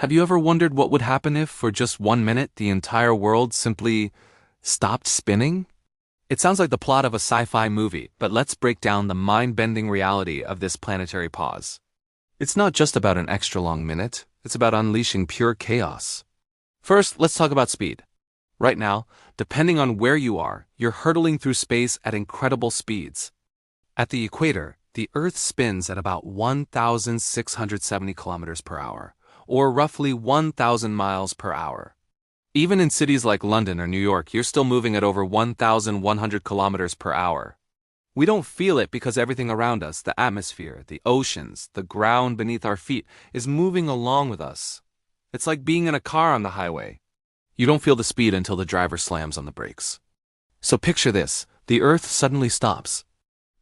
Have you ever wondered what would happen if, for just 1 minute, the entire world simply stopped spinning? It sounds like the plot of a sci-fi movie, but let's break down the mind-bending reality of this planetary pause. It's not just about an extra long minute, it's about unleashing pure chaos. First, let's talk about speed. Right now, depending on where you are, you're hurtling through space at incredible speeds. At the equator, the Earth spins at about 1,670 kilometers per hour, or roughly 1,000 miles per hour. Even in cities like London or New York, you're still moving at over 1,100 kilometers per hour. We don't feel it because everything around us, the atmosphere, the oceans, the ground beneath our feet, is moving along with us. It's like being in a car on the highway. You don't feel the speed until the driver slams on the brakes. So picture this, the Earth suddenly stops.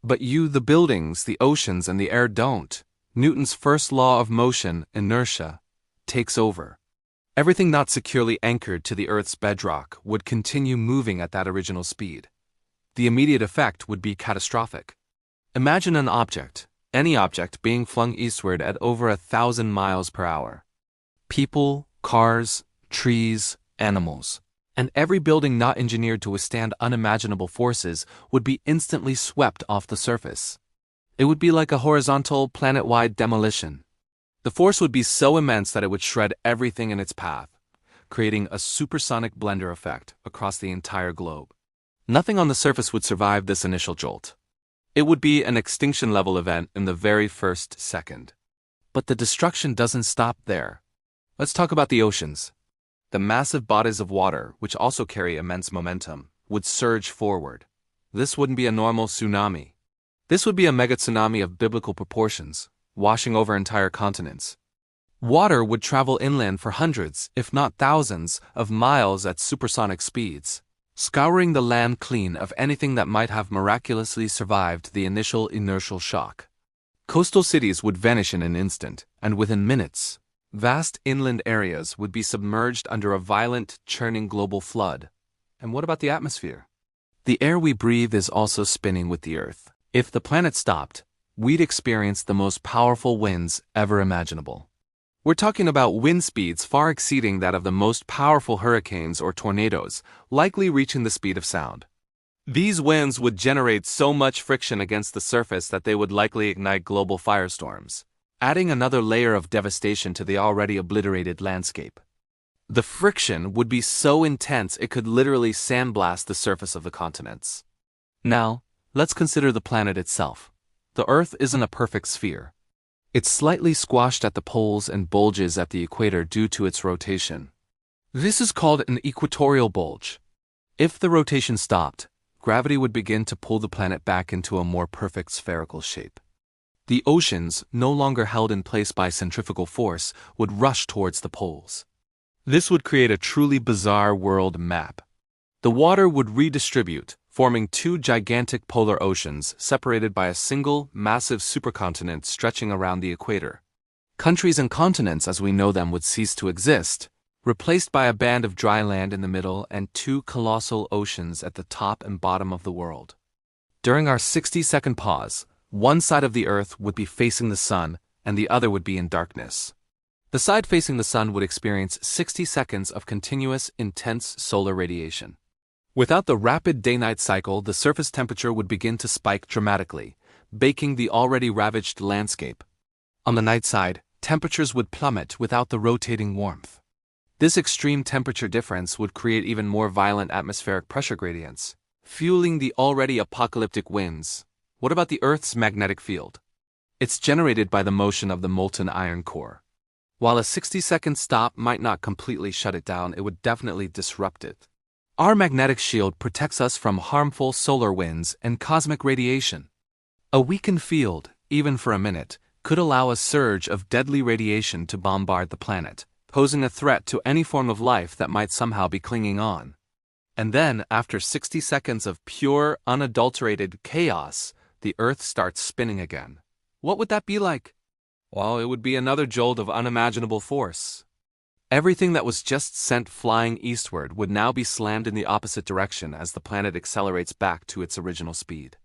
But you, the buildings, the oceans, and the air don't. Newton's first law of motion, inertia, takes over. Everything not securely anchored to the Earth's bedrock would continue moving at that original speed. The immediate effect would be catastrophic. Imagine an object, any object, being flung eastward at over 1,000 miles per hour. People, cars, trees, animals, and every building not engineered to withstand unimaginable forces would be instantly swept off the surface. It would be like a horizontal, planet-wide demolition. The force would be so immense that it would shred everything in its path, creating a supersonic blender effect across the entire globe. Nothing on the surface would survive this initial jolt. It would be an extinction-level event in the very first second. But the destruction doesn't stop there. Let's talk about the oceans. The massive bodies of water, which also carry immense momentum, would surge forward. This wouldn't be a normal tsunami. This would be a megatsunami of biblical proportions, washing over entire continents. Water would travel inland for hundreds, if not thousands, of miles at supersonic speeds, scouring the land clean of anything that might have miraculously survived the initial inertial shock. Coastal cities would vanish in an instant, and within minutes, vast inland areas would be submerged under a violent, churning global flood. And what about the atmosphere? The air we breathe is also spinning with the Earth. If the planet stopped, we'd experience the most powerful winds ever imaginable. We're talking about wind speeds far exceeding that of the most powerful hurricanes or tornadoes, likely reaching the speed of sound. These winds would generate so much friction against the surface that they would likely ignite global firestorms, adding another layer of devastation to the already obliterated landscape. The friction would be so intense it could literally sandblast the surface of the continents. Now, let's consider the planet itself. The Earth isn't a perfect sphere. It's slightly squashed at the poles and bulges at the equator due to its rotation. This is called an equatorial bulge. If the rotation stopped, gravity would begin to pull the planet back into a more perfect spherical shape. The oceans, no longer held in place by centrifugal force, would rush towards the poles. This would create a truly bizarre world map. The water would redistribute, forming two gigantic polar oceans separated by a single, massive supercontinent stretching around the equator. Countries and continents as we know them would cease to exist, replaced by a band of dry land in the middle and two colossal oceans at the top and bottom of the world. During our 60-second pause, one side of the Earth would be facing the sun and the other would be in darkness. The side facing the sun would experience 60 seconds of continuous, intense solar radiation. Without the rapid day-night cycle, the surface temperature would begin to spike dramatically, baking the already ravaged landscape. On the night side, temperatures would plummet without the rotating warmth. This extreme temperature difference would create even more violent atmospheric pressure gradients, fueling the already apocalyptic winds. What about the Earth's magnetic field? It's generated by the motion of the molten iron core. While a 60-second stop might not completely shut it down, it would definitely disrupt it. Our magnetic shield protects us from harmful solar winds and cosmic radiation. A weakened field, even for a minute, could allow a surge of deadly radiation to bombard the planet, posing a threat to any form of life that might somehow be clinging on. And then, after 60 seconds of pure, unadulterated chaos, the Earth starts spinning again. What would that be like? Well, it would be another jolt of unimaginable force. Everything that was just sent flying eastward would now be slammed in the opposite direction as the planet accelerates back to its original speed.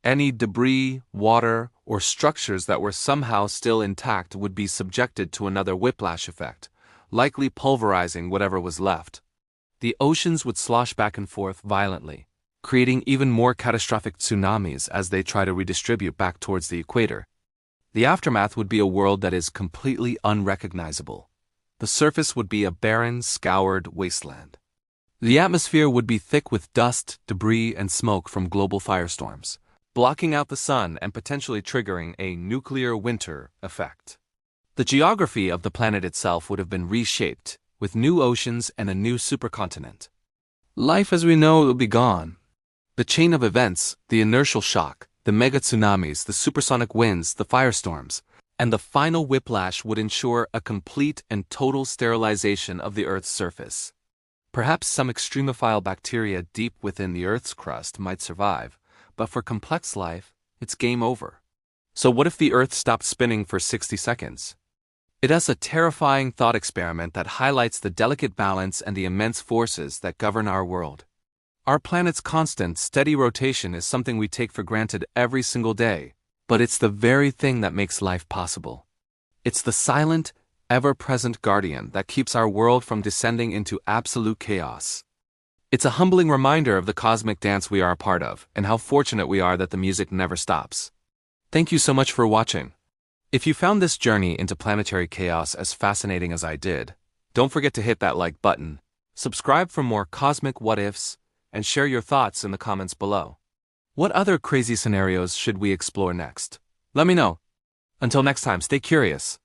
Any debris, water, or structures that were somehow still intact would be subjected to another whiplash effect, likely pulverizing whatever was left. The oceans would slosh back and forth violently, creating even more catastrophic tsunamis as they try to redistribute back towards the equator. The aftermath would be a world that is completely unrecognizable. The surface would be a barren, scoured wasteland. The atmosphere would be thick with dust, debris, and smoke from global firestorms, blocking out the sun and potentially triggering a nuclear winter effect. The geography of the planet itself would have been reshaped, with new oceans and a new supercontinent. Life as we know it would be gone. The chain of events, the inertial shock, the mega tsunamis, the supersonic winds, the firestorms, and the final whiplash would ensure a complete and total sterilization of the Earth's surface. Perhaps some extremophile bacteria deep within the Earth's crust might survive, but for complex life, it's game over. So what if the Earth stopped spinning for 60 seconds? It is a terrifying thought experiment that highlights the delicate balance and the immense forces that govern our world. Our planet's constant, steady rotation is something we take for granted every single day, but it's the very thing that makes life possible. It's the silent, ever-present guardian that keeps our world from descending into absolute chaos. It's a humbling reminder of the cosmic dance we are a part of, and how fortunate we are that the music never stops. Thank you so much for watching. If you found this journey into planetary chaos as fascinating as I did, don't forget to hit that like button, subscribe for more cosmic what-ifs, and share your thoughts in the comments below. What other crazy scenarios should we explore next? Let me know. Until next time, stay curious.